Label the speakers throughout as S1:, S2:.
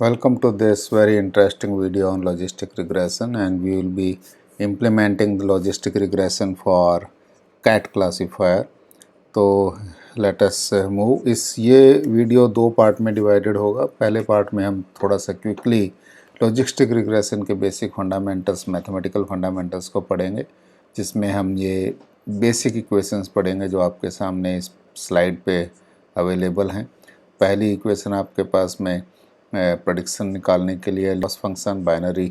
S1: Welcome to this very interesting video on logistic regression, and we will be implementing the logistic regression for CAT classifier. तो let us move। ये video दो part में divided होगा। पहले part में हम थोड़ा सा क्विकली लॉजिस्टिक रिग्रेशन के बेसिक फंडामेंटल्स, मैथमेटिकल फंडामेंटल्स को पढ़ेंगे, जिसमें हम ये बेसिक इक्वेशंस पढ़ेंगे जो आपके सामने इस स्लाइड पे अवेलेबल हैं। पहली इक्वेशन आपके पास में प्रेडिक्शन निकालने के लिए loss function, binary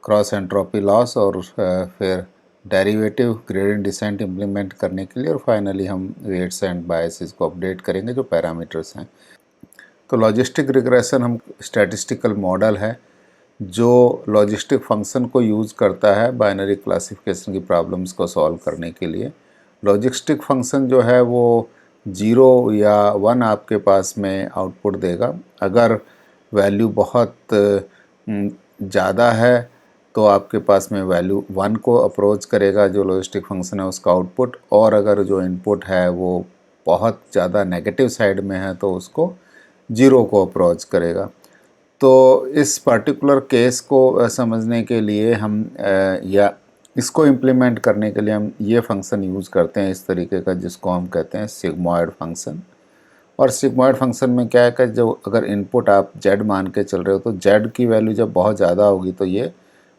S1: cross entropy loss, और फिर डेरिवेटिव ग्रेडियंट डिसेंट इम्प्लीमेंट करने के लिए, और फाइनली हम वेट्स एंड बायसेस को अपडेट करेंगे जो पैरामीटर्स हैं। तो लॉजिस्टिक रिग्रेशन हम स्टैटिस्टिकल मॉडल है जो लॉजिस्टिक फंक्शन को यूज़ करता है बाइनरी क्लासिफिकेशन की प्रॉब्लम्स को सॉल्व करने के लिए। लॉजिस्टिक फंक्शन जो है वो 0 या 1 आपके पास में आउटपुट देगा। अगर वैल्यू बहुत ज़्यादा है तो आपके पास में वैल्यू 1 को अप्रोच करेगा जो लॉजिस्टिक फंक्शन है उसका आउटपुट, और अगर जो इनपुट है वो बहुत ज़्यादा नेगेटिव साइड में है तो उसको 0 को अप्रोच करेगा। तो इस पर्टिकुलर केस को समझने के लिए हम या इसको इम्प्लीमेंट करने के लिए हम ये फंक्शन यूज़ करते हैं इस तरीके का, जिसको हम कहते हैं सिग्मॉइड फंक्शन। और सिग्मॉइड फंक्शन में क्या है कि जो अगर इनपुट आप z मान के चल रहे हो तो z की वैल्यू जब बहुत ज़्यादा होगी तो ये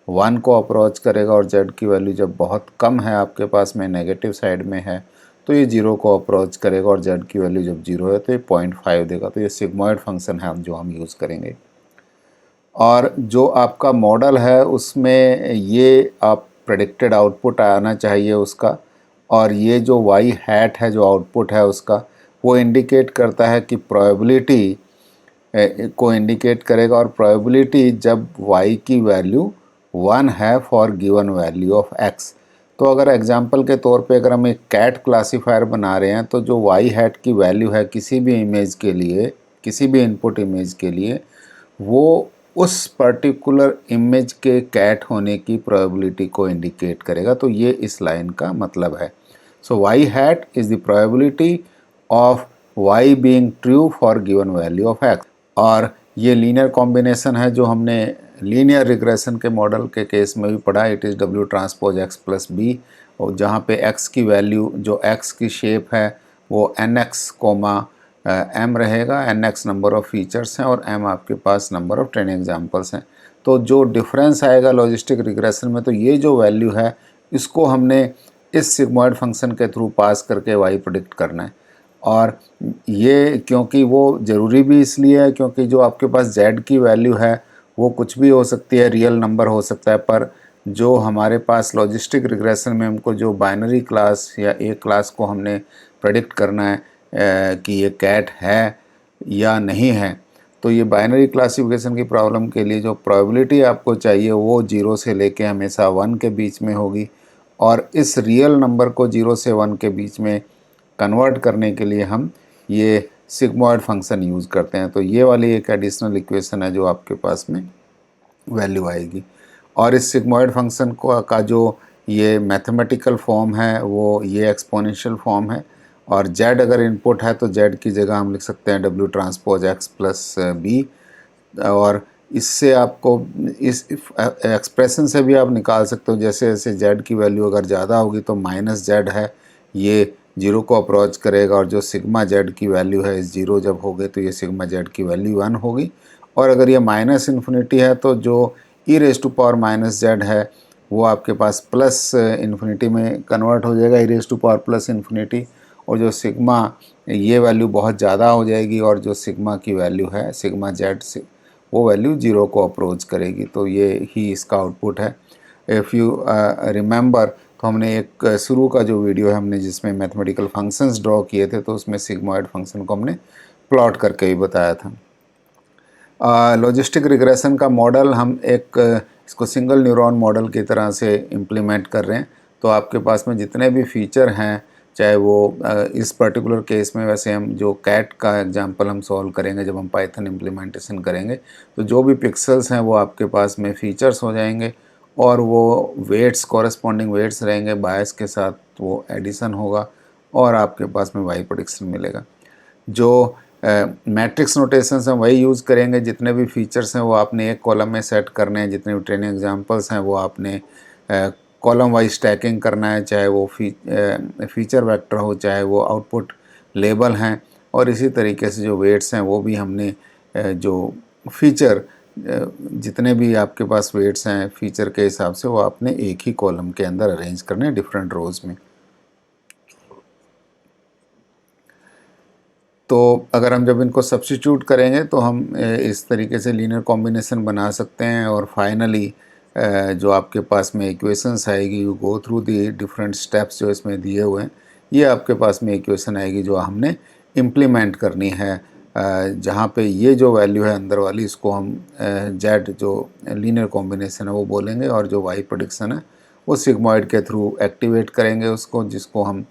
S1: 1 को अप्रोच करेगा, और z की वैल्यू जब बहुत कम है आपके पास में नेगेटिव साइड में है तो ये 0 को अप्रोच करेगा, और z की वैल्यू जब 0 है तो ये 0.5 देगा। तो ये सिग्मॉइड फंक्शन है जो हम यूज़ करेंगे। और जो आपका मॉडल है उसमें ये आप प्रेडिक्टेड आउटपुट आना चाहिए उसका, और ये जो y हैट है जो आउटपुट है उसका वो इंडिकेट करता है कि प्रोबेबिलिटी को इंडिकेट करेगा, और प्रोबेबिलिटी जब y की वैल्यू 1 है for given value of x। तो अगर एग्जांपल के तौर पे अगर हम एक कैट क्लासीफायर बना रहे हैं तो जो y हैट की वैल्यू है किसी भी इमेज के लिए, किसी भी इनपुट इमेज के लिए, वो उस पर्टिकुलर इमेज के कैट होने की प्रोबेबिलिटी को इंडिकेट करेगा। तो ये इस लाइन का मतलब है। सो y hat is the probability of y being true for given value of x। और ये लीनियर कॉम्बिनेशन है जो हमने लीनियर रिग्रेशन के मॉडल के केस में भी पढ़ा। It is w transpose x plus b, और जहाँ पे x की वैल्यू जो x की शेप है वो nx कोमा m रहेगा। nx नंबर ऑफ फीचर्स हैं और m आपके पास नंबर ऑफ ट्रेनिंग एग्जाम्पल्स हैं। तो जो डिफरेंस आएगा लॉजिस्टिक रिग्रेशन में, तो ये जो वैल्यू है इसको हमने इस सिग्मॉइड फंक्शन के थ्रू पास करके y प्रेडिक्ट करना है। और ये क्योंकि वो ज़रूरी भी इसलिए है क्योंकि जो आपके पास z की वैल्यू है वो कुछ भी हो सकती है, रियल नंबर हो सकता है, पर जो हमारे पास लॉजिस्टिक रिग्रेशन में हमको जो बाइनरी क्लास या ए क्लास को हमने प्रेडिक्ट करना है कि ये कैट है या नहीं है, तो ये बाइनरी क्लासिफिकेशन की प्रॉब्लम के लिए जो प्रोबेबिलिटी आपको चाहिए वो 0 से लेके हमेशा 1 के बीच में होगी, और इस रियल नंबर को 0 से 1 के बीच में कन्वर्ट करने के लिए हम ये सिग्मॉइड फंक्शन यूज़ करते हैं। तो ये वाली एक एडिशनल इक्वेशन है जो आपके पास में वैल्यू आएगी। और इस सिग्मॉइड फंक्शन को का जो ये मैथमेटिकल फॉर्म है वो ये एक्सपोनेंशियल फॉर्म है, और z अगर इनपुट है तो z की जगह हम लिख सकते हैं w transpose x plus b। और इससे आपको इस एक्सप्रेशन से भी आप निकाल सकते हो, जैसे जैसे z की वैल्यू अगर ज़्यादा होगी तो माइनस z है ये 0 को अप्रोच करेगा, और जो सिग्मा z की वैल्यू है इस 0 जब हो गए तो ये सिग्मा z की वैल्यू 1 होगी। और अगर ये माइनस इन्फिनिटी है तो जो e raise to power minus z है वो आपके पास प्लस इन्फिनिटी में कन्वर्ट हो जाएगा, e raise to power plus infinity. और जो सिग्मा ये वैल्यू बहुत ज़्यादा हो जाएगी, और जो सिग्मा की वैल्यू है सिग्मा z से वो वैल्यू 0 को अप्रोच करेगी। तो ये ही इसका आउटपुट है। इफ़ यू रिमेंबर, तो हमने एक शुरू का जो वीडियो है हमने जिसमें मैथमेटिकल फंक्शंस ड्रॉ किए थे तो उसमें सिग्मॉइड फंक्शन को हमने प्लॉट करके भी बताया था। लॉजिस्टिक रिग्रेशन का मॉडल हम एक इसको सिंगल न्यूरॉन मॉडल की तरह से इम्प्लीमेंट कर रहे हैं। तो आपके पास में जितने भी फीचर हैं, चाहे वो इस पर्टिकुलर केस में वैसे हम जो कैट का एग्जांपल हम सॉल्व करेंगे जब हम पाइथन इम्प्लीमेंटेशन करेंगे, तो जो भी पिक्सेल्स हैं वो आपके पास में फीचर्स हो जाएंगे, और वो वेट्स कॉरेस्पॉन्डिंग वेट्स रहेंगे, बायस के साथ वो एडिशन होगा और आपके पास में वाई प्रेडिक्शन मिलेगा। जो मैट्रिक्स नोटेशंस हम वही यूज़ करेंगे, जितने भी फीचर्स हैं वो आपने एक कॉलम में सेट करने हैं, जितने भी ट्रेनिंग एग्जांपल्स हैं वो आपने कॉलम वाइज स्टैकिंग करना है, चाहे वो फीचर वेक्टर हो, चाहे वो आउटपुट लेबल हैं, और इसी तरीके से जो वेट्स हैं वो भी हमने जो फीचर जितने भी आपके पास वेट्स हैं फीचर के हिसाब से वो आपने एक ही कॉलम के अंदर अरेंज करने हैं डिफरेंट रोज़ में। तो अगर हम जब इनको सब्स्टिट्यूट करेंगे तो हम इस तरीके से लीनियर कॉम्बिनेशन बना सकते हैं, और फाइनली जो आपके पास में इक्वेशंस आएगी, you go through the different steps जो इसमें दिए हुए हैं, ये आपके पास में इक्वेशन आएगी जो हमने इम्प्लीमेंट करनी है। जहाँ पे ये जो वैल्यू है अंदर वाली, इसको हम जेड जो लीनियर कॉम्बिनेशन है वो बोलेंगे, और जो वाई प्रेडिक्शन है वो सिग्मॉइड के थ्रू एक्टिवेट करेंगे उसको, जिसको हम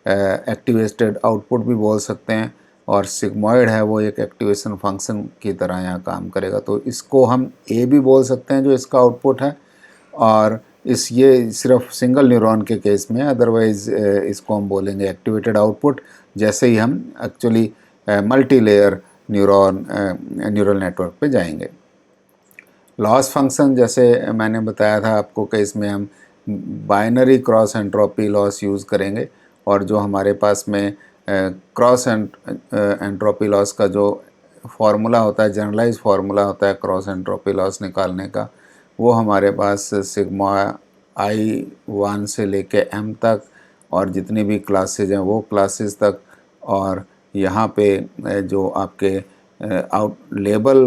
S1: एक्टिवेटेड आउटपुट भी बोल सकते हैं, और सिग्मॉइड है वो एक एक्टिवेशन फंक्शन की तरह यहाँ काम करेगा। तो इसको हम ए भी बोल सकते हैं जो इसका आउटपुट है, और ये सिर्फ सिंगल न्यूरॉन के केस में, अदरवाइज़ इसको हम बोलेंगे एक्टिवेटेड आउटपुट, जैसे ही हम actually multi layer neural network पे जाएंगे। लॉस फंक्शन जैसे मैंने बताया था आपको कि इसमें हम binary cross entropy loss use करेंगे, और जो हमारे पास में क्रॉस एंट्रोपी लॉस का जो फार्मूला होता है, जनरलाइज फार्मूला होता है क्रॉस एंट्रोपी लॉस निकालने का, वो हमारे पास सिग्मा i1 से लेके m तक, और जितनी भी क्लासेज हैं वो क्लासेस तक, और यहाँ पे जो आपके आउट लेबल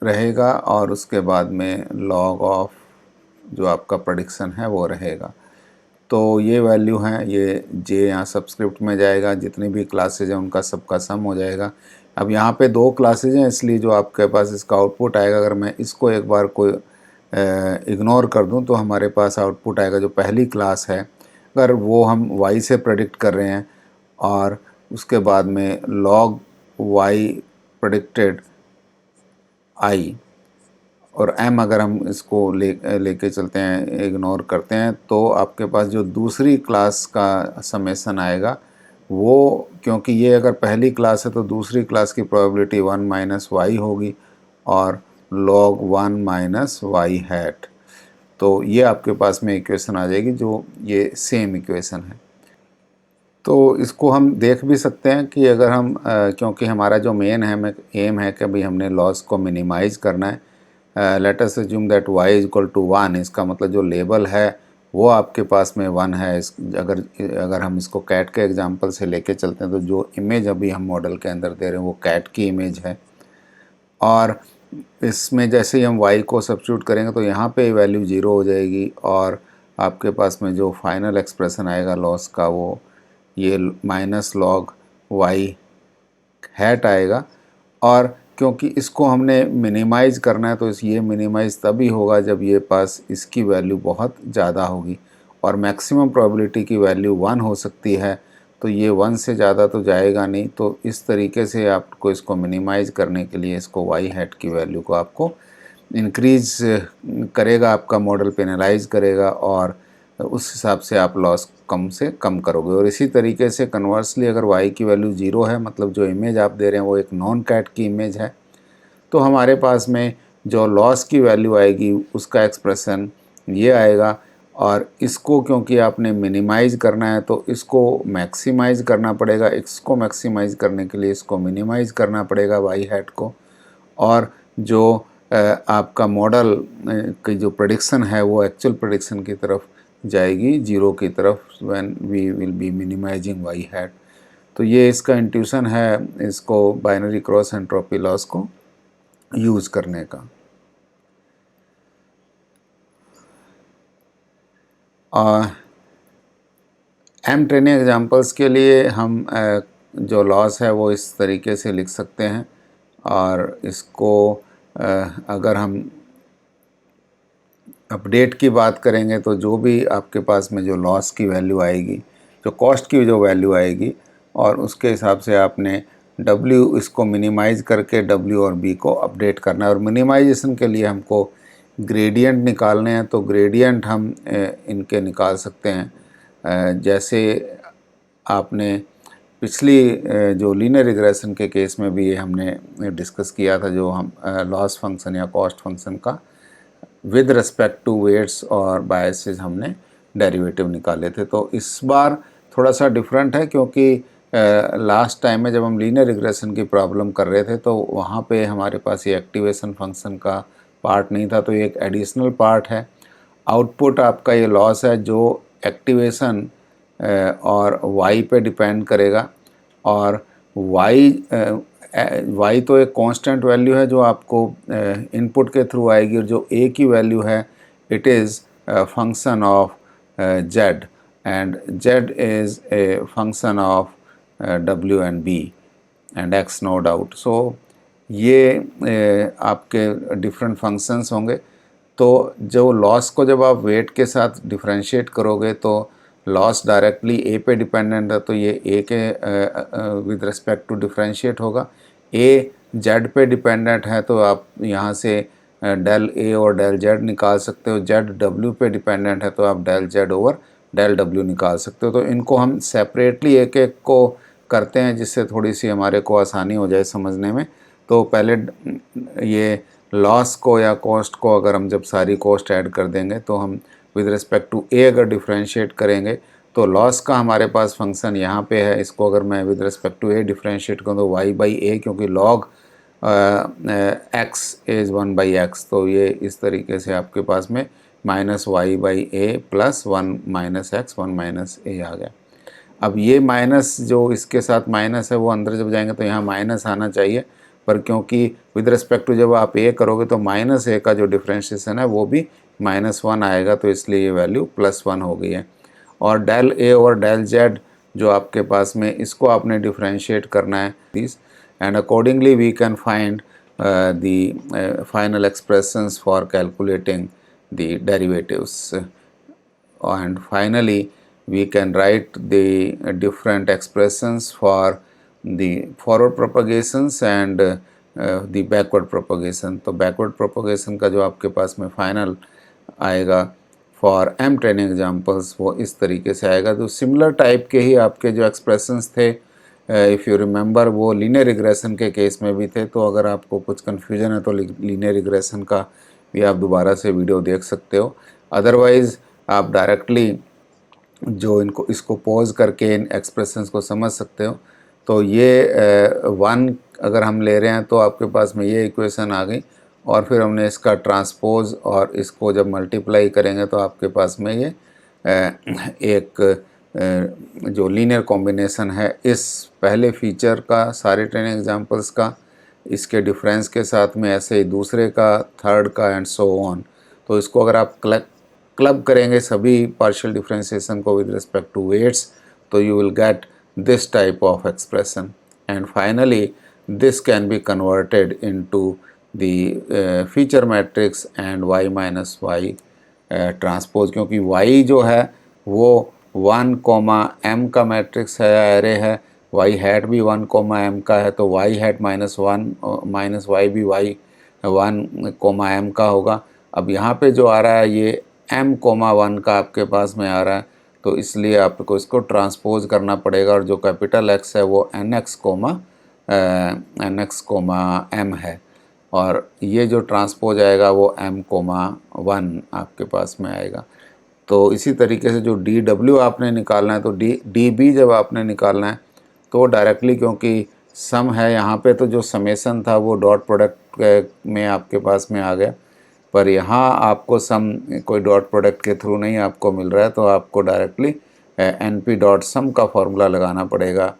S1: रहेगा, और उसके बाद में लॉग ऑफ जो आपका प्रेडिक्शन है वो रहेगा। तो ये वैल्यू हैं, ये जे यहाँ सबस्क्रिप्ट में जाएगा, जितनी भी क्लासेज हैं उनका सबका सम हो जाएगा। अब यहाँ पे दो क्लासेज हैं, इसलिए जो आपके पास इसका आउटपुट आएगा, अगर मैं इसको एक बार कोई इग्नोर कर दूं तो हमारे पास आउटपुट आएगा जो पहली क्लास है, अगर वो हम y से प्रेडिक्ट कर रहे हैं, और उसके बाद में log y प्रेडिक्टेड i, और m अगर हम इसको लेके चलते हैं, इग्नोर करते हैं, तो आपके पास जो दूसरी क्लास का समेसन आएगा वो, क्योंकि ये अगर पहली क्लास है तो दूसरी क्लास की प्रोबेबिलिटी 1 माइनस वाई होगी, और log 1 माइनस वाई हैट। तो ये आपके पास में इक्वेशन आ जाएगी, जो ये सेम इक्वेशन है। तो इसको हम देख भी सकते हैं कि अगर हम क्योंकि हमारा जो मेन है एम है कि भाई हमने लॉस को मिनिमाइज़ करना है, let us assume that y is equal to 1, इसका मतलब जो लेबल है वो आपके पास में 1 है। अगर हम इसको कैट के एग्जांपल से लेके चलते हैं, तो जो इमेज अभी हम मॉडल के अंदर दे रहे हैं वो कैट की इमेज है, और इसमें जैसे ही हम y को सब्स्टिट्यूट करेंगे तो यहाँ पे वैल्यू 0 हो जाएगी, और आपके पास में जो फाइनल एक्सप्रेशन आएगा लॉस का वो ये माइनस लॉग वाई हैट आएगा। और क्योंकि इसको हमने मिनिमाइज़ करना है, तो ये मिनिमाइज़ तभी होगा जब ये पास इसकी वैल्यू बहुत ज़्यादा होगी, और मैक्सिमम प्रोबेबिलिटी की वैल्यू 1 हो सकती है, तो ये 1 से ज़्यादा तो जाएगा नहीं। तो इस तरीके से आपको इसको मिनिमाइज़ करने के लिए इसको वाई हैट की वैल्यू को आपको इंक्रीज करेगा, आपका मॉडल पेनलाइज करेगा, और उस हिसाब से आप लॉस कम से कम करोगे। और इसी तरीके से कन्वर्सली अगर y की वैल्यू 0 है, मतलब जो इमेज आप दे रहे हैं वो एक नॉन कैट की इमेज है, तो हमारे पास में जो लॉस की वैल्यू आएगी उसका एक्सप्रेशन ये आएगा। और इसको क्योंकि आपने मिनिमाइज़ करना है तो इसको मैक्सिमाइज़ करना पड़ेगा, इसको मैक्सिमाइज़ करने के लिए इसको मिनिमाइज़ करना पड़ेगा वाई हैट को, और जो आपका मॉडल की जो प्रेडिक्शन है वो एक्चुअल प्रेडिक्शन की तरफ जाएगी, 0 की तरफ, when we will be minimizing y hat. तो ये इसका इंट्यूशन है इसको बाइनरी क्रॉस एंट्रोपी लॉस को यूज़ करने का। एम ट्रेनिंग एग्जांपल्स के लिए हम जो लॉस है वो इस तरीके से लिख सकते हैं, और इसको अगर हम अपडेट की बात करेंगे तो जो भी आपके पास में जो लॉस की वैल्यू आएगी, जो कॉस्ट की जो वैल्यू आएगी, और उसके हिसाब से आपने W इसको मिनिमाइज़ करके W और B को अपडेट करना है। और मिनिमाइजेशन के लिए हमको ग्रेडियंट निकालने हैं, तो ग्रेडियंट हम इनके निकाल सकते हैं। जैसे आपने पिछली जो लीनियर रिग्रेशन के केस में भी ये हमने डिस्कस किया था, जो हम लॉस फंक्शन या कॉस्ट फंक्शन का विद रिस्पेक्ट टू वेट्स और बायसेस हमने डेरिवेटिव निकाले थे। तो इस बार थोड़ा सा डिफरेंट है, क्योंकि लास्ट टाइम में जब हम लीनियर रिग्रेशन की प्रॉब्लम कर रहे थे तो वहाँ पे हमारे पास ये एक्टिवेशन फंक्शन का पार्ट नहीं था, तो ये एक एडिशनल पार्ट है। आउटपुट आपका ये लॉस है जो एक्टिवेशन और वाई पे डिपेंड करेगा, और वाई तो एक कांस्टेंट वैल्यू है जो आपको इनपुट के थ्रू आएगी, और जो ए की वैल्यू है it is function of Z, and Z is a function of W and B and X, no doubt. So ये आपके डिफरेंट फंक्शंस होंगे। तो जो लॉस को जब आप वेट के साथ डिफरेंशिएट करोगे तो लॉस डायरेक्टली ए पे डिपेंडेंट है, तो ये ए के विद रिस्पेक्ट टू डिफरेंशिएट होगा। ए जेड पे डिपेंडेंट है तो आप यहाँ से डेल ए और डेल जेड निकाल सकते हो। जेड डब्ल्यू पे डिपेंडेंट है तो आप डेल जेड ओवर डेल डब्ल्यू निकाल सकते हो। तो इनको हम सेपरेटली एक एक को करते हैं जिससे थोड़ी सी हमारे को आसानी हो जाए समझने में। तो पहले ये लॉस को या कॉस्ट को अगर हम जब सारी कॉस्ट ऐड कर देंगे तो हम विद रिस्पेक्ट टू ए अगर डिफरेंशिएट करेंगे तो लॉस का हमारे पास फंक्शन यहाँ पे है। इसको अगर मैं with respect to a differentiate करूँ तो वाई बाई ए, क्योंकि लॉग एक्स इज़ 1/x, तो ये इस तरीके से आपके पास में minus Y by A plus 1 minus X 1 minus A आ गया। अब ये माइनस जो इसके साथ माइनस है वो अंदर जब जाएंगे तो यहाँ माइनस आना चाहिए, पर क्योंकि विद रिस्पेक्ट टू जब आप ए करोगे तो माइनस ए का जो डिफ्रेंशिएशन है वो भी -1 आएगा, तो इसलिए ये वैल्यू +1 हो गई है। और डेल ए और डेल जेड जो आपके पास में, इसको आपने डिफ्रेंशिएट करना है please, and accordingly we can find the final expressions for calculating the derivatives, and finally we can write the different expressions for the forward propagations and the backward propagation। तो backward propagation का जो आपके पास में final आएगा for am training examples वो इस तरीके से आएगा। तो सिमिलर टाइप के ही आपके जो एक्सप्रेशंस थे इफ़ यू रिमेंबर वो लीनियर रिग्रेशन के केस में भी थे। तो अगर आपको कुछ कन्फ्यूजन है तो लीनियर रिग्रेशन का भी आप दोबारा से वीडियो देख सकते हो, अदरवाइज़ आप डायरेक्टली जो इसको पॉज करके इन एक्सप्रेशंस को समझ सकते हो। तो ये 1 अगर हम ले रहे हैं तो आपके पास में ये इक्वेशन आ गई, और फिर हमने इसका ट्रांसपोज और इसको जब मल्टीप्लाई करेंगे तो आपके पास में ये एक जो लीनियर कॉम्बिनेशन है इस पहले फीचर का, सारे ट्रेनिंग एग्जांपल्स का, इसके डिफरेंस के साथ में ऐसे ही दूसरे का, थर्ड का एंड सो ऑन। तो इसको अगर आप क्लब करेंगे सभी पार्शियल डिफरेंशिएशन को विद रिस्पेक्ट टू वेट्स, तो you will get this type of expression, and finally this can be converted into the feature matrix and y minus y transpose, क्योंकि y जो है वो 1, m का matrix है, array है, y hat भी 1, m का है, तो y हैट -1 माइनस y भी y 1, m का होगा। अब यहाँ पे जो आ रहा है ये m, 1 का आपके पास में आ रहा है, तो इसलिए आपको इसको ट्रांसपोज करना पड़ेगा, और जो कैपिटल X है वो nx, m है, और ये जो ट्रांसपोज आएगा वो m, 1 आपके पास में आएगा। तो इसी तरीके से जो dw आपने निकालना है, तो db जब आपने निकालना है तो डायरेक्टली, क्योंकि सम है यहाँ पे, तो जो समेसन था वो डॉट प्रोडक्ट में आपके पास में आ गया, पर यहाँ आपको सम कोई डॉट प्रोडक्ट के थ्रू नहीं आपको मिल रहा है, तो आपको डायरेक्टली np डॉट सम का फॉर्मूला लगाना पड़ेगा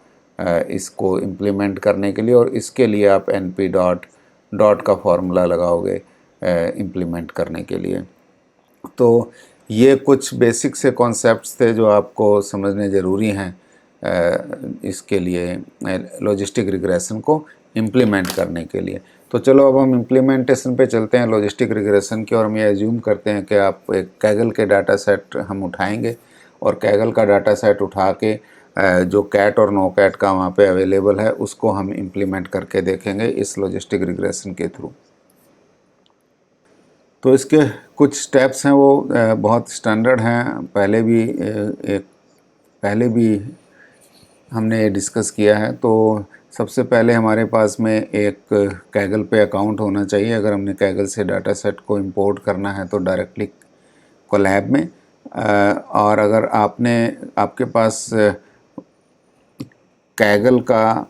S1: इसको इम्प्लीमेंट करने के लिए, और इसके लिए आप np डॉट का फॉर्मूला लगाओगे इम्प्लीमेंट करने के लिए। तो ये कुछ बेसिक से कॉन्सेप्ट्स थे जो आपको समझने ज़रूरी हैं इसके लिए, लॉजिस्टिक रिग्रेशन को इम्प्लीमेंट करने के लिए। तो चलो अब हम इम्प्लीमेंटेशन पे चलते हैं लॉजिस्टिक रिग्रेशन की, और हम ये एज्यूम करते हैं कि आप एक कैगल के डाटा सेट हम उठाएंगे, और कैगल का डाटा सेट उठा के जो कैट और नो कैट का वहाँ पे अवेलेबल है उसको हम इम्प्लीमेंट करके देखेंगे इस लॉजिस्टिक रिग्रेशन के थ्रू। तो इसके कुछ स्टेप्स हैं वो बहुत स्टैंडर्ड हैं, पहले भी हमने ये डिस्कस किया है। तो सबसे पहले हमारे पास में एक कैगल पे अकाउंट होना चाहिए। अगर हमने कैगल से डाटा सेट को इंपोर्ट करना है तो डायरेक्टली कोलैब में, और अगर आपके पास कैगल का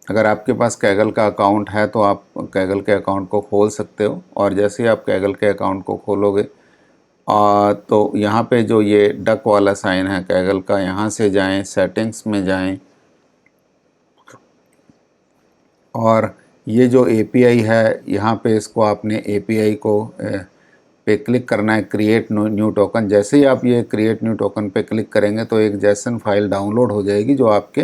S1: अगर आपके पास कैगल का अकाउंट है तो आप कैगल के अकाउंट को खोल सकते हो। और जैसे ही आप कैगल के अकाउंट को खोलोगे तो यहाँ पे जो ये डक वाला साइन है कैगल का, यहाँ से जाएं, सेटिंग्स में जाएं, और ये जो API है यहाँ पे इसको आपने API को पे क्लिक करना है, क्रिएट न्यू टोकन। जैसे ही आप ये क्रिएट न्यू टोकन पे क्लिक करेंगे तो एक जेसन फाइल डाउनलोड हो जाएगी जो आपके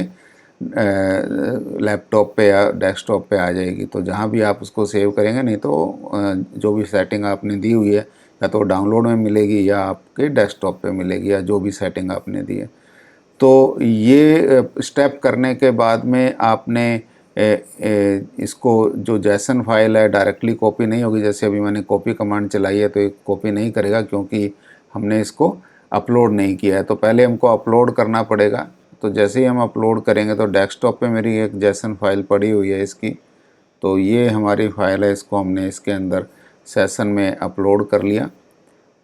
S1: लैपटॉप पे या डेस्कटॉप पे आ जाएगी। तो जहाँ भी आप उसको सेव करेंगे, नहीं तो जो भी सेटिंग आपने दी हुई है या तो डाउनलोड में मिलेगी या आपके डेस्कटॉप पे मिलेगी, या जो भी सेटिंग आपने दी है। तो ये स्टेप करने के बाद में आपने इसको जो जैसन फाइल है डायरेक्टली कॉपी नहीं होगी। जैसे अभी मैंने कॉपी कमांड चलाई है तो ये कॉपी नहीं करेगा क्योंकि हमने इसको अपलोड नहीं किया है। तो पहले हमको अपलोड करना पड़ेगा। तो जैसे ही हम अपलोड करेंगे तो डेस्कटॉप पे मेरी एक जैसन फाइल पड़ी हुई है इसकी, तो ये हमारी फाइल है, इसको हमने इसके अंदर सेशन में अपलोड कर लिया।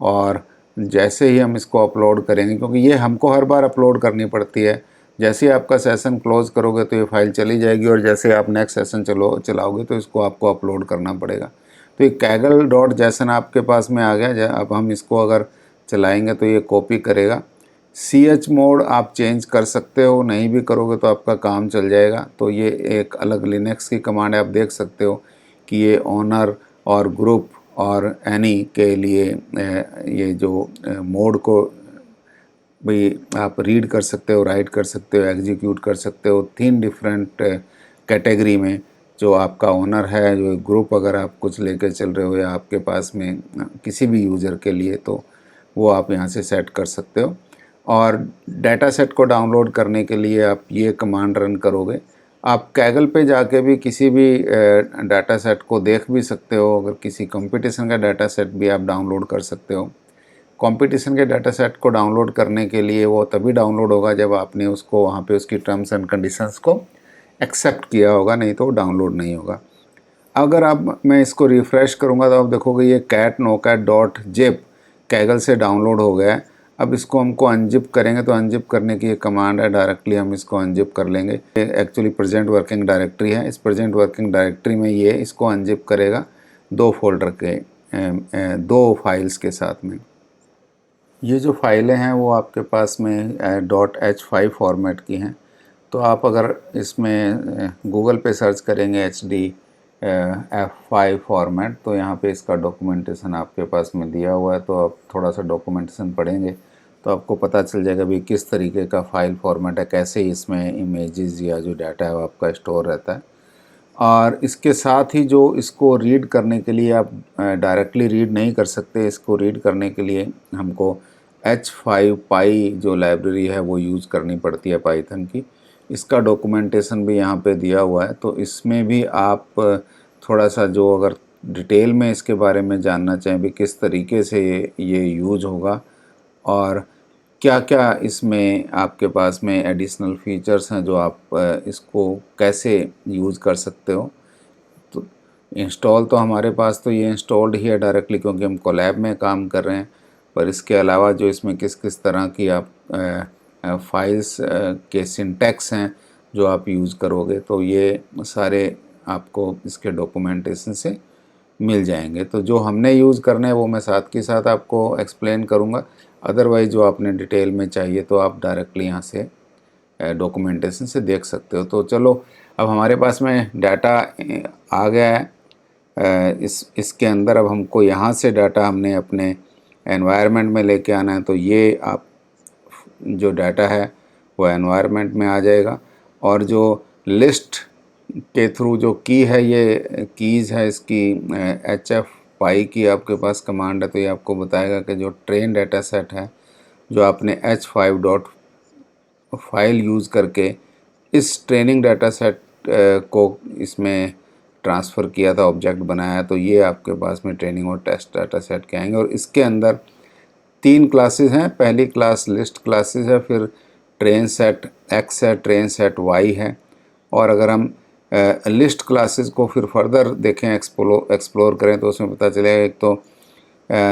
S1: और जैसे ही हम इसको अपलोड करेंगे, क्योंकि ये हमको हर बार अपलोड करनी पड़ती है, जैसे ही आपका सेशन क्लोज़ करोगे तो ये फाइल चली जाएगी, और जैसे आप नेक्स्ट सेशन चलाओगे तो इसको आपको अपलोड करना पड़ेगा। तो ये कैगल डॉट जैसन आपके पास में आ गया। अब हम इसको अगर चलाएंगे तो ये कॉपी करेगा। CH मोड आप चेंज कर सकते हो, नहीं भी करोगे तो आपका काम चल जाएगा। तो ये एक अलग लिनक्स की कमांड है। आप देख सकते हो कि ये ओनर और ग्रुप और एनी के लिए ये जो मोड को भाई आप रीड कर सकते हो, राइट कर सकते हो, एग्जीक्यूट कर सकते हो 3 डिफरेंट कैटेगरी में। जो आपका ओनर है, जो ग्रुप अगर आप कुछ लेकर चल रहे हो या आपके पास में किसी भी यूज़र के लिए, तो वो आप यहाँ से सेट कर सकते हो। और डाटा सेट को डाउनलोड करने के लिए आप ये कमांड रन करोगे। आप कैगल पे जाके भी किसी भी डाटा सेट को देख भी सकते हो। अगर किसी कंपटीशन का डाटा सेट भी आप डाउनलोड कर सकते हो। कंपटीशन के डाटा सेट को डाउनलोड करने के लिए वो तभी डाउनलोड होगा जब आपने उसको वहाँ पे उसकी टर्म्स एंड कंडीशंस को एक्सेप्ट किया होगा, नहीं तो डाउनलोड नहीं होगा। अगर आप मैं इसको रिफ़्रेश करूँगा तो आप देखोगे ये कैट नोकैट डॉट जिप कैगल से डाउनलोड हो गया है। अब इसको हमको अनजिप करेंगे तो अनजिप करने की एक कमांड है, डायरेक्टली हम इसको अनजिप कर लेंगे। एक्चुअली प्रेजेंट वर्किंग डायरेक्टरी है। इस प्रेजेंट वर्किंग डायरेक्टरी में ये इसको अनजिप करेगा 2 फोल्डर के 2 फाइल्स के साथ में। ये जो फाइलें हैं वो आपके पास में .h5 फॉर्मेट की हैं। तो आप अगर इसमें गूगल पे सर्च करेंगे F5 फॉर्मेट, तो यहाँ पे इसका डॉक्यूमेंटेशन आपके पास में दिया हुआ है। तो आप थोड़ा सा डॉक्यूमेंटेशन पढ़ेंगे तो आपको पता चल जाएगा भी किस तरीके का फ़ाइल फॉर्मेट है, कैसे इसमें इमेजेस या जो डाटा है वो आपका स्टोर रहता है। और इसके साथ ही जो इसको रीड करने के लिए आप डायरेक्टली रीड नहीं कर सकते। इसको रीड करने के लिए हमको H5 पाई जो लाइब्रेरी है वो यूज़ करनी पड़ती है पाइथन की। इसका डॉक्यूमेंटेशन भी यहाँ पे दिया हुआ है। तो इसमें भी आप थोड़ा सा जो अगर डिटेल में इसके बारे में जानना चाहें भी किस तरीके से ये यूज़ होगा और क्या क्या इसमें आपके पास में एडिशनल फीचर्स हैं जो आप इसको कैसे यूज़ कर सकते हो। तो इंस्टॉल तो हमारे पास तो ये इंस्टॉल्ड ही है डायरेक्टली, क्योंकि हम कोलैब में काम कर रहे हैं। पर इसके अलावा जो इसमें किस किस तरह की आप फाइल्स के सिंटैक्स हैं जो आप यूज़ करोगे, तो ये सारे आपको इसके डॉक्यूमेंटेशन से मिल जाएंगे। तो जो हमने यूज़ करना है वो मैं साथ के साथ आपको एक्सप्लेन करूँगा। अदरवाइज़ जो आपने डिटेल में चाहिए तो आप डायरेक्टली यहाँ से डॉक्यूमेंटेशन से देख सकते हो। तो चलो, अब हमारे पास में डाटा आ गया है। इसके अंदर अब हमको यहाँ से डाटा हमने अपने एनवायरनमेंट में लेके आना है। तो ये आप जो डाटा है वो एनवायरनमेंट में आ जाएगा, और जो लिस्ट के थ्रू जो की है, ये कीज़ है इसकी HF पाई की आपके पास कमांड है। तो ये आपको बताएगा कि जो ट्रेन डाटा सेट है जो आपने H5 डॉट फाइल यूज़ करके इस ट्रेनिंग डाटा सेट को इसमें ट्रांसफ़र किया था, ऑब्जेक्ट बनाया, तो ये आपके पास में ट्रेनिंग और टेस्ट डाटा सेट के आएंगे। और इसके अंदर 3 क्लासेस हैं। पहली क्लास लिस्ट क्लासेस है, फिर ट्रेन सेट एक्स है, ट्रेन सेट वाई है। और अगर हम लिस्ट क्लासेस को फिर फर्दर देखें, एक्सप्लोर करें, तो उसमें पता चलेगा एक तो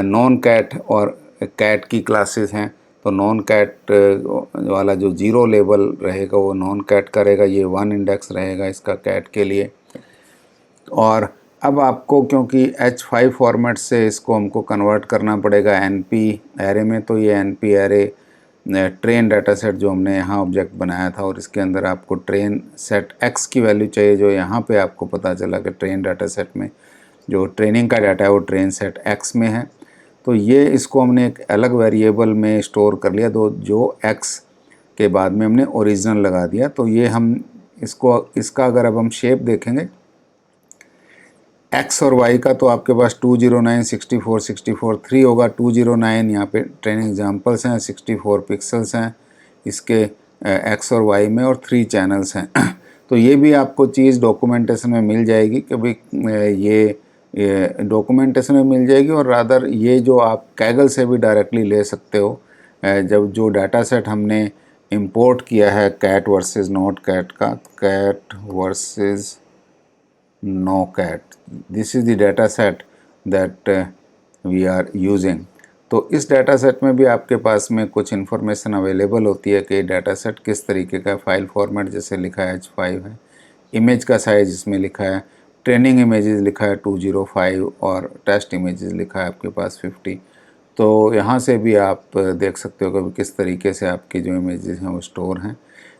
S1: नॉन कैट और कैट की क्लासेस हैं। तो नॉन कैट वाला जो ज़ीरो लेबल रहेगा वो नॉन कैट का रहेगा, ये 1 इंडेक्स रहेगा इसका कैट के लिए। और अब आपको क्योंकि H5 फॉर्मेट से इसको हमको कन्वर्ट करना पड़ेगा NP एरे में, तो ये NP array train data set जो हमने यहाँ ऑब्जेक्ट बनाया था, और इसके अंदर आपको ट्रेन सेट X की वैल्यू चाहिए, जो यहाँ पे आपको पता चला कि ट्रेन डाटा सेट में जो ट्रेनिंग का डाटा है वो ट्रेन सेट X में है। तो ये इसको हमने एक अलग वेरिएबल में स्टोर कर लिया, तो जो X के बाद में हमने ओरिजिनल लगा दिया। तो ये हम इसका अगर अब हम शेप देखेंगे X और Y का, तो आपके पास 209, 64, 64, 3 होगा। 209 यहाँ पे ट्रेनिंग एग्जाम्पल्स हैं, 64 पिक्सल्स हैं इसके X और Y में, और 3 चैनल्स हैं। तो ये भी आपको चीज़ डॉक्यूमेंटेशन में मिल जाएगी कि भाई ये डॉक्यूमेंटेशन में मिल जाएगी, और रादर ये जो आप कैगल से भी डायरेक्टली ले सकते हो। जब जो डाटा सेट हमने इंपोर्ट किया है कैट वर्सेस नॉट कैट का, cat versus no cat, this is the data set that we are using. तो इस डाटा सेट में भी आपके पास में कुछ इन्फॉर्मेशन अवेलेबल होती है कि डाटा सेट किस तरीके का, फाइल फॉर्मेट जैसे लिखा है H5 है, इमेज का साइज इसमें लिखा है, ट्रेनिंग इमेजेस लिखा है 205, और टेस्ट इमेजेस लिखा है आपके पास 50। तो यहाँ से भी आप देख सकते हो कि किस तरीके से आपकी जो इमेजेस हैं वो स्टोर हैं।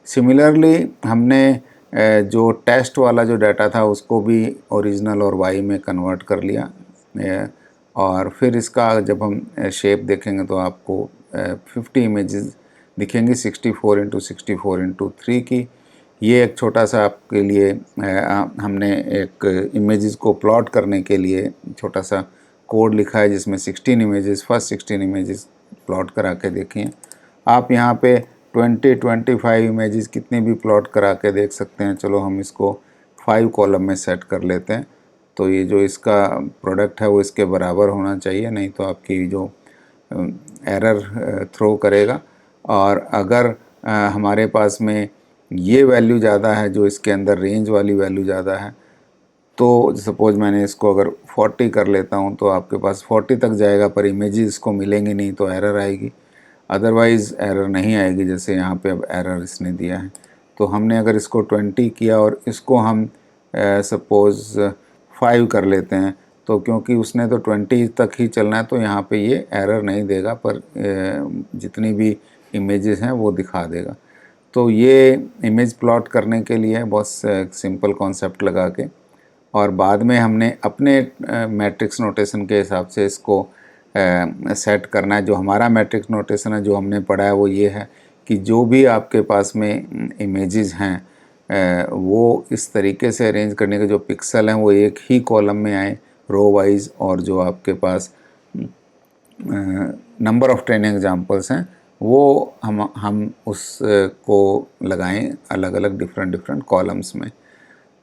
S1: सिमिलरली हमने जो टेस्ट वाला जो डाटा था उसको भी ओरिजिनल और वाई में कन्वर्ट कर लिया, और फिर इसका जब हम शेप देखेंगे तो आपको 50 इमेजेस दिखेंगी 64 इंटू 64 इंटू 3 की। ये एक छोटा सा आपके लिए हमने एक इमेजेस को प्लॉट करने के लिए छोटा सा कोड लिखा है, जिसमें 16 इमेजेस, फर्स्ट 16 इमेजेस प्लॉट करा के देखिए आप। यहाँ पे 25 इमेजेस कितनी भी प्लॉट करा के देख सकते हैं। चलो हम इसको 5 कॉलम में सेट कर लेते हैं, तो ये जो इसका प्रोडक्ट है वो इसके बराबर होना चाहिए, नहीं तो आपकी जो एरर थ्रो करेगा। और अगर हमारे पास में ये वैल्यू ज़्यादा है, जो इसके अंदर रेंज वाली वैल्यू ज़्यादा है, तो सपोज मैंने इसको अगर 40 कर लेता हूँ, तो आपके पास 40 तक जाएगा, पर इमेजेस इसको मिलेंगी नहीं, तो एरर आएगी। अदरवाइज़ एरर नहीं आएगी, जैसे यहाँ पे अब एरर इसने दिया है। तो हमने अगर इसको 20 किया और इसको हम सपोज़ 5 कर लेते हैं, तो क्योंकि उसने तो 20 तक ही चलना है, तो यहाँ पे ये एरर नहीं देगा, पर जितनी भी इमेजेस हैं वो दिखा देगा। तो ये इमेज प्लॉट करने के लिए बहुत सिंपल कॉन्सेप्ट लगा के, और बाद में हमने अपने मैट्रिक्स नोटेशन के हिसाब से इसको सेट करना है। जो हमारा मैट्रिक्स नोटेशन है, जो हमने पढ़ा है, वो ये है कि जो भी आपके पास में इमेजेस हैं वो इस तरीके से अरेंज करने के जो पिक्सल हैं वो एक ही कॉलम में आए रो वाइज, और जो आपके पास नंबर ऑफ़ ट्रेनिंग एग्जांपल्स हैं वो हम उसको लगाएं अलग अलग डिफरेंट कॉलम्स में।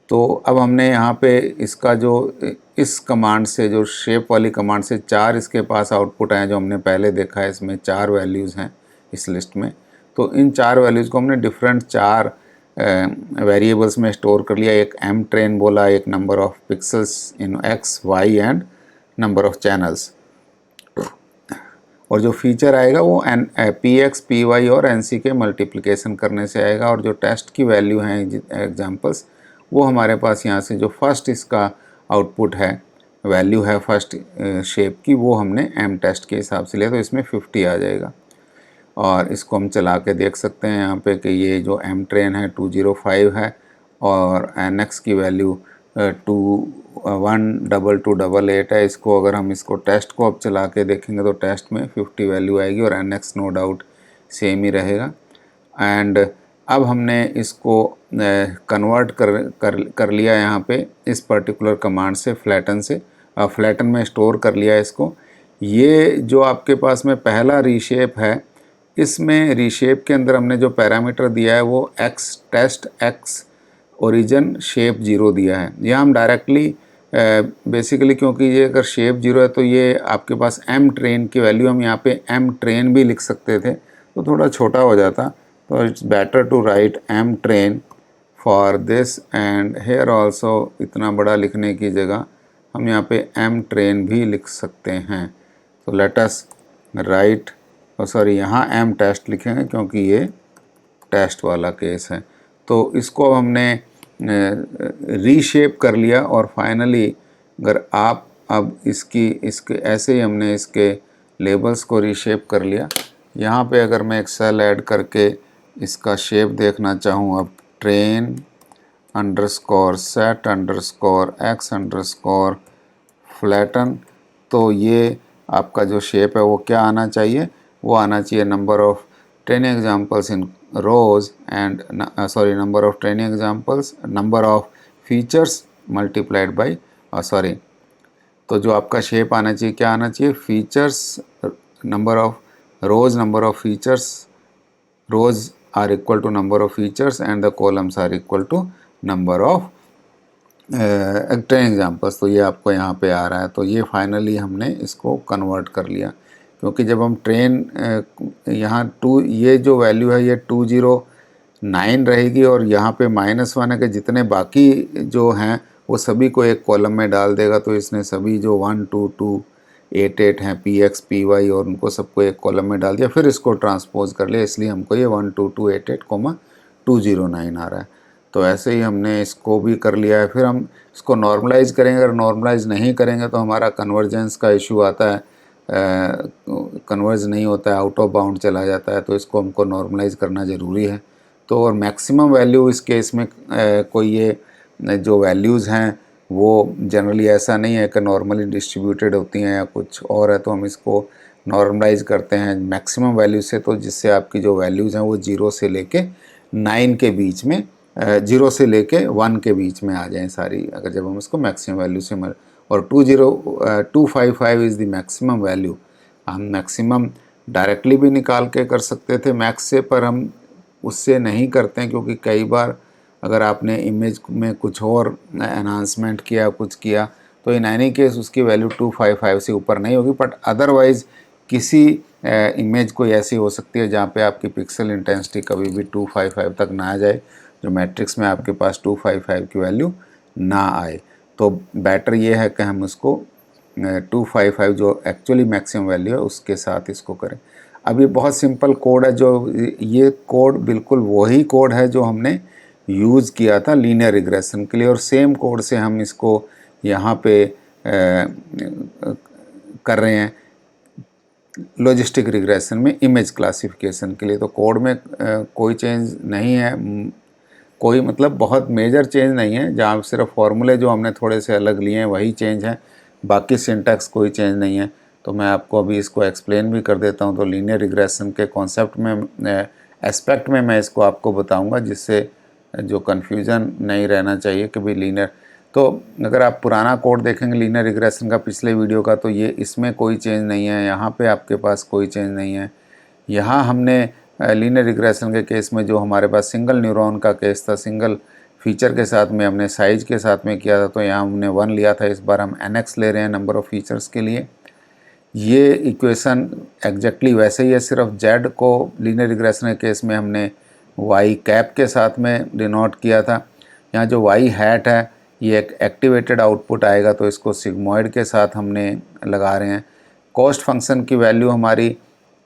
S1: तो अब हमने यहाँ पे इसका जो इस कमांड से, जो शेप वाली कमांड से 4 इसके पास आउटपुट आए, जो हमने पहले देखा है, इसमें 4 वैल्यूज़ हैं इस लिस्ट में। तो इन 4 वैल्यूज़ को हमने डिफरेंट 4 वेरिएबल्स में स्टोर कर लिया। एक एम ट्रेन बोला, एक number of pixels in X, Y and number of channels, और जो फीचर आएगा वो PX, PY और NC के मल्टीप्लिकेशन करने से आएगा। और जो टेस्ट की वैल्यू हैं एग्जांपल्स, वो हमारे पास यहाँ से जो फर्स्ट इसका आउटपुट है, वैल्यू है फर्स्ट शेप की, वो हमने एम टेस्ट के हिसाब से लिया, तो इसमें 50 आ जाएगा। और इसको हम चला के देख सकते हैं यहाँ पे कि ये जो एम ट्रेन है 205 है, और NX की वैल्यू 12288 है। इसको अगर हम इसको टेस्ट को अब चला के देखेंगे तो टेस्ट में 50 वैल्यू आएगी, और NX नो डाउट सेम ही रहेगा। एंड अब हमने इसको कन्वर्ट कर लिया यहाँ पे इस पर्टिकुलर कमांड से, फ्लैटन में स्टोर कर लिया इसको। ये जो आपके पास में पहला रीशेप है, इसमें रीशेप के अंदर हमने जो पैरामीटर दिया है वो X test X origin shape 0 दिया है। यहाँ हम डायरेक्टली बेसिकली, क्योंकि ये अगर शेप 0 है तो ये आपके पास एम ट्रेन की वैल्यू, हम यहाँ पे एम ट्रेन भी लिख सकते थे, तो थोड़ा छोटा हो जाता, तो it's better to write m train for this and here also इतना बड़ा लिखने की जगह हम यहाँ पे m train भी लिख सकते हैं। तो लेट अस राइट, सॉरी यहाँ m टेस्ट लिखेंगे क्योंकि ये टेस्ट वाला केस है। तो इसको अब हमने रीशेप कर लिया और फाइनली अगर आप अब इसके ऐसे ही हमने इसके लेबल्स को रीशेप कर लिया। यहाँ पे अगर मैं एक सेल ऐड करके इसका शेप देखना चाहूँ, अब train underscore set underscore x underscore flatten, तो ये आपका जो शेप है वो क्या आना चाहिए, वो आना चाहिए number of training examples in rows and sorry number of training examples number of features multiplied by sorry, तो जो आपका शेप आना चाहिए क्या आना चाहिए, features number of rows number of features, rows are equal to number of features and the columns are equal to number of training examples. तो ये आपको यहाँ पे आ रहा है। तो ये फाइनली हमने इसको कन्वर्ट कर लिया, क्योंकि जब हम ट्रेन यहाँ ये जो वैल्यू है ये 209 रहेगी और यहाँ पे -1 है कि जितने बाकी जो हैं वो सभी को एक कॉलम में डाल देगा। तो इसने सभी जो 1 2 2 8 8 हैं PX PY और उनको सबको एक कॉलम में डाल दिया, फिर इसको ट्रांसपोज कर लिया, इसलिए हमको ये 1 2 2 8 8, 209 आ रहा है। तो ऐसे ही हमने इसको भी कर लिया है। फिर हम इसको नॉर्मलाइज करेंगे, अगर नॉर्मलाइज नहीं करेंगे तो हमारा कन्वर्जेंस का इशू आता है, कन्वर्ज नहीं होता है, आउट ऑफ बाउंड चला जाता है। तो इसको हमको नॉर्मलाइज करना ज़रूरी है। तो और मैक्सिमम वैल्यू इस केस में कोई ये जो वैल्यूज़ हैं वो जनरली ऐसा नहीं है कि नॉर्मली डिस्ट्रीब्यूटेड होती हैं या कुछ और है, तो हम इसको नॉर्मलाइज करते हैं मैक्सिमम वैल्यू से, तो जिससे आपकी जो वैल्यूज़ हैं वो 0 से लेके 9 के बीच में 0 से लेके 1 के बीच में आ जाएं सारी, अगर जब हम इसको मैक्सिमम वैल्यू से और 255 इज़ द मैक्सिमम वैल्यू। हम मैक्सिमम डायरेक्टली भी निकाल के कर सकते थे मैक्स से, पर हम उससे नहीं करते हैं क्योंकि कई बार अगर आपने इमेज में कुछ और एनहांसमेंट किया कुछ किया तो इन एनी केस उसकी वैल्यू 255 से ऊपर नहीं होगी। बट अदरवाइज़ किसी इमेज कोई ऐसी हो सकती है जहाँ पे आपकी पिक्सल इंटेंसिटी कभी भी 255 तक ना आ जाए, जो मैट्रिक्स में आपके पास 255 की वैल्यू ना आए। तो बेटर ये है कि हम उसको 255 जो एक्चुअली मैक्सिमम वैल्यू है उसके साथ इसको करें। अब ये बहुत सिंपल कोड है, जो ये कोड बिल्कुल वही कोड है जो हमने यूज़ किया था लीनियर रिग्रेशन के लिए, और सेम कोड से हम इसको यहाँ पे कर रहे हैं लॉजिस्टिक रिग्रेशन में इमेज क्लासिफिकेशन के लिए। तो कोड में कोई चेंज नहीं है, कोई मतलब बहुत मेजर चेंज नहीं है, जहाँ सिर्फ फॉर्मूले जो हमने थोड़े से अलग लिए हैं वही चेंज है, बाकी सिंटैक्स कोई चेंज नहीं है। तो मैं आपको अभी इसको एक्सप्लेन भी कर देता हूँ। तो लीनियर रिग्रेशन के कॉन्सेप्ट में एस्पेक्ट में मैं इसको आपको बताऊँगा, जिससे जो कन्फ्यूज़न नहीं रहना चाहिए कि भाई लीनियर। तो अगर आप पुराना कोड देखेंगे लीनियर रिग्रेशन का पिछले वीडियो का, तो ये इसमें कोई चेंज नहीं है, यहाँ पे आपके पास कोई चेंज नहीं है। यहाँ हमने लीनियर रिग्रेशन के केस में जो हमारे पास सिंगल न्यूरॉन का केस था, सिंगल फीचर के साथ में हमने साइज के साथ में किया था, तो यहाँ हमने 1 लिया था, इस बार हम nx ले रहे हैं नंबर ऑफ़ फीचर्स के लिए। ये इक्वेशन एग्जैक्टली वैसे ही है, सिर्फ z को लीनियर रिग्रेशन के केस में हमने y कैप के साथ में डिनोट किया था। यहाँ जो y हैट है ये एक एक्टिवेटेड आउटपुट आएगा, तो इसको सिग्मॉइड के साथ हमने लगा रहे हैं। कॉस्ट फंक्शन की वैल्यू हमारी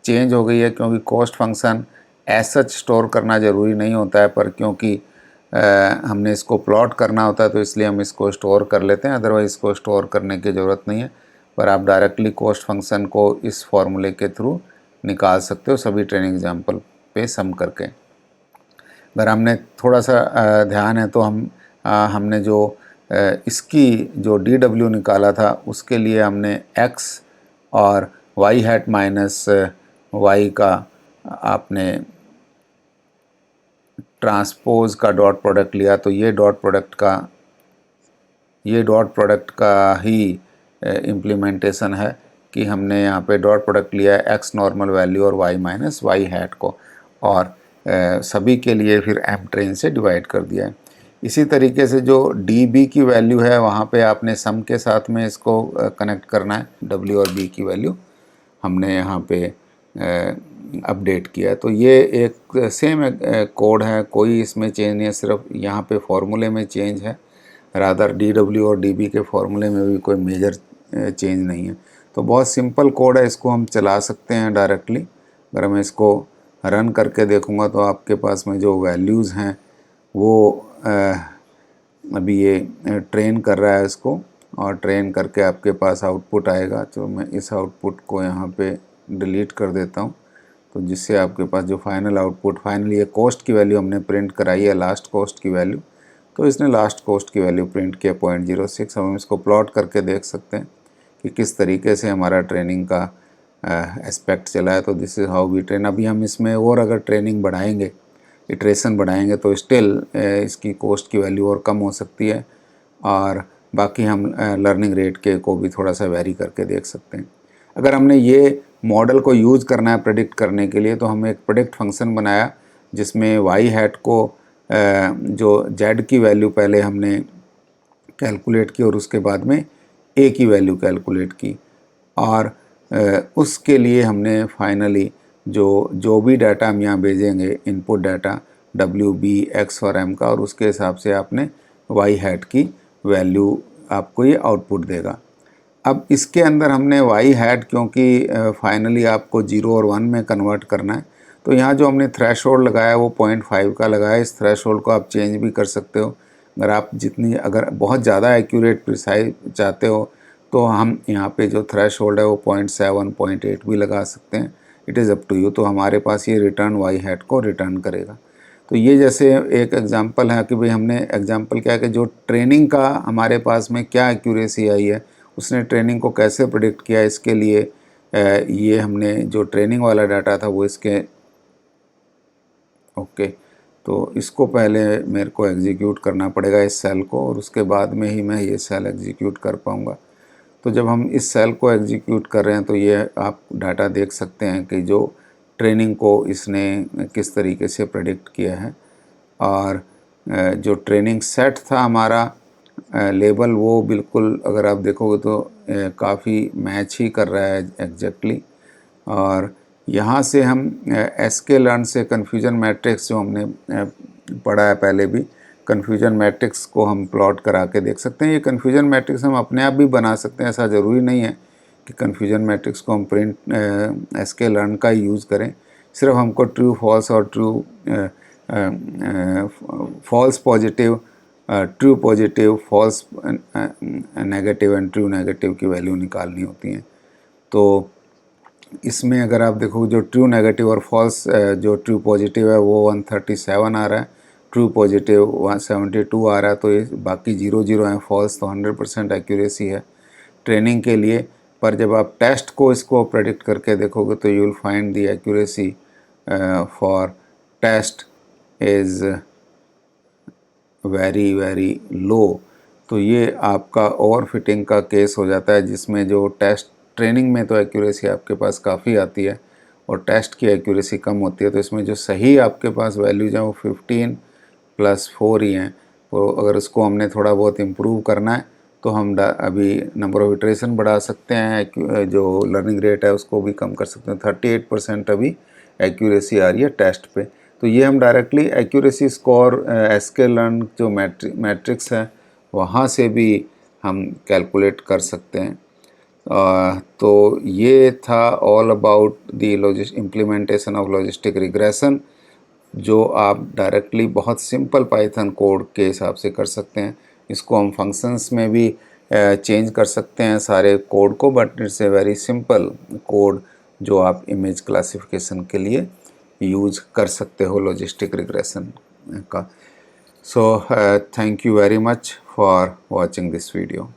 S1: चेंज हो गई है, क्योंकि cost function as such store करना ज़रूरी नहीं होता है, पर क्योंकि हमने इसको प्लॉट करना होता है तो इसलिए हम इसको स्टोर कर लेते हैं, अदरवाइज़ इसको स्टोर करने की ज़रूरत नहीं है। पर आप डायरेक्टली कॉस्ट फंक्शन को इस फॉर्मूले के थ्रू निकाल सकते हो सभी ट्रेनिंग एग्जाम्पल पे सम करके। अगर हमने थोड़ा सा ध्यान है तो हमने जो इसकी जो DW निकाला था उसके लिए हमने x और y हैट माइनस y का आपने ट्रांसपोज का डॉट प्रोडक्ट लिया, तो ये डॉट प्रोडक्ट का ही इम्प्लीमेंटेशन है कि हमने यहाँ पे डॉट प्रोडक्ट लिया है x नॉर्मल वैल्यू और y माइनस y हैट को, और सभी के लिए फिर m ट्रेन से डिवाइड कर दिया है। इसी तरीके से जो dB की वैल्यू है वहाँ पे आपने सम के साथ में इसको कनेक्ट करना है। w और b की वैल्यू हमने यहाँ पे अपडेट किया है। तो ये एक सेम कोड है, कोई इसमें चेंज नहीं है, सिर्फ यहाँ पे फॉर्मूले में चेंज है। रादर DW और DB के फॉर्मूले में भी कोई मेजर चेंज नहीं है। तो बहुत सिंपल कोड है, इसको हम चला सकते हैं डायरेक्टली। अगर मैं इसको रन करके देखूँगा तो आपके पास में जो वैल्यूज़ हैं वो अभी ये ट्रेन कर रहा है इसको, और ट्रेन करके आपके पास आउटपुट आएगा। तो मैं इस आउटपुट को यहाँ पे डिलीट कर देता हूँ, तो जिससे आपके पास जो फाइनल आउटपुट, फाइनली ये कॉस्ट की वैल्यू हमने प्रिंट कराई है, लास्ट कॉस्ट की वैल्यू, तो इसने लास्ट कॉस्ट की वैल्यू प्रिंट किया 0.06। हम इसको प्लॉट करके देख सकते हैं कि किस तरीके से हमारा ट्रेनिंग का एस्पेक्ट चला है। तो this is how we train. अभी हम इसमें और अगर ट्रेनिंग बढ़ाएंगे, इटरेशन बढ़ाएंगे, तो स्टिल इसकी कॉस्ट की वैल्यू और कम हो सकती है, और बाकी हम लर्निंग रेट के को भी थोड़ा सा वेरी करके देख सकते हैं। अगर हमने ये मॉडल को यूज़ करना है प्रेडिक्ट करने के लिए, तो हम एक प्रेडिक्ट फंक्शन बनाया जिसमें वाई हैट को जो जेड की वैल्यू पहले हमने कैलकुलेट की और उसके बाद में ए की वैल्यू कैलकुलेट की, और उसके लिए हमने फाइनली जो भी डाटा हम यहाँ भेजेंगे, input data W, B, X और M का, और उसके हिसाब से आपने वाई हैट की वैल्यू आपको ये आउटपुट देगा। अब इसके अंदर हमने वाई हैट, क्योंकि फाइनली आपको 0 और 1 में कन्वर्ट करना है, तो यहाँ जो हमने थ्रेशोल्ड लगाया वो 0.5 का लगाया। इस थ्रेशोल्ड को आप चेंज भी कर सकते हो। अगर बहुत ज़्यादा एक्यूरेट प्रिसाइज चाहते हो तो हम यहाँ पे जो थ्रेशोल्ड है वो 0.7, 0.8 भी लगा सकते हैं। It is up to you. तो हमारे पास ये रिटर्न वाई हैट को रिटर्न करेगा। तो ये जैसे एक एग्जांपल है कि भाई हमने एग्जांपल क्या है कि जो ट्रेनिंग का हमारे पास में क्या एक्यूरेसी आई है, उसने ट्रेनिंग को कैसे प्रेडिक्ट किया, इसके लिए ये हमने जो ट्रेनिंग वाला डाटा था वो इसके ओके, तो इसको पहले मेरे को एग्जीक्यूट करना पड़ेगा इस सेल को, और उसके बाद में ही मैं ये सेल एग्जीक्यूट कर पाऊँगा। तो जब हम इस सेल को एग्जीक्यूट कर रहे हैं तो ये आप डाटा देख सकते हैं कि जो ट्रेनिंग को इसने किस तरीके से प्रेडिक्ट किया है, और जो ट्रेनिंग सेट था हमारा लेबल, वो बिल्कुल अगर आप देखोगे तो काफ़ी मैच ही कर रहा है एग्जैक्टली। और यहाँ से हम sklearn से कन्फ्यूजन मैट्रिक्स जो हमने पढ़ा है पहले भी, कन्फ्यूजन मैट्रिक्स को हम प्लॉट करा के देख सकते हैं। ये कन्फ्यूजन मैट्रिक्स हम अपने आप भी बना सकते हैं, ऐसा ज़रूरी नहीं है कि कन्फ्यूजन मैट्रिक्स को हम प्रिंट sklearn का ही यूज़ करें। सिर्फ हमको ट्रू फॉल्स और false positive, true positive, false negative and true negative की वैल्यू निकालनी होती हैं। तो इसमें अगर आप देखो जो ट्रू नेगेटिव और फॉल्स, जो ट्रू पॉजिटिव है वो 137 आ रहा है, ट्रू पॉजिटिव 172 आ रहा है, तो ये बाकी 0 हैं। फॉल्स तो 100% एक्यूरेसी है ट्रेनिंग के लिए। पर जब आप टेस्ट को इसको प्रेडिक्ट करके देखोगे तो you will find the accuracy for test is very very low. तो ये आपका ओवर फिटिंग का केस हो जाता है, जिसमें जो टेस्ट ट्रेनिंग में तो एक्यूरेसी आपके पास काफ़ी आती है और टेस्ट की एक्यूरेसी कम होती है। तो इसमें जो सही आपके पास वैल्यूज हैं वो 15 + 4 ही हैं। तो अगर इसको हमने थोड़ा बहुत इम्प्रूव करना है तो हम अभी नंबर ऑफ इटरेशन बढ़ा सकते हैं, जो लर्निंग रेट है उसको भी कम कर सकते हैं। 38% अभी एक्यूरेसी आ रही है टेस्ट पे। तो ये हम डायरेक्टली एक्यूरेसी स्कोर sklearn जो मैट्रिक्स है वहाँ से भी हम कैलकुलेट कर सकते हैं। तो ये था all about the implementation of logistic regression, जो आप डायरेक्टली बहुत सिंपल पाइथन कोड के हिसाब से कर सकते हैं। इसको हम फंक्शंस में भी चेंज कर सकते हैं सारे कोड को, but it's a very simple code जो आप इमेज क्लासिफिकेशन के लिए यूज कर सकते हो लॉजिस्टिक रिग्रेशन का। So thank you very much for watching this video.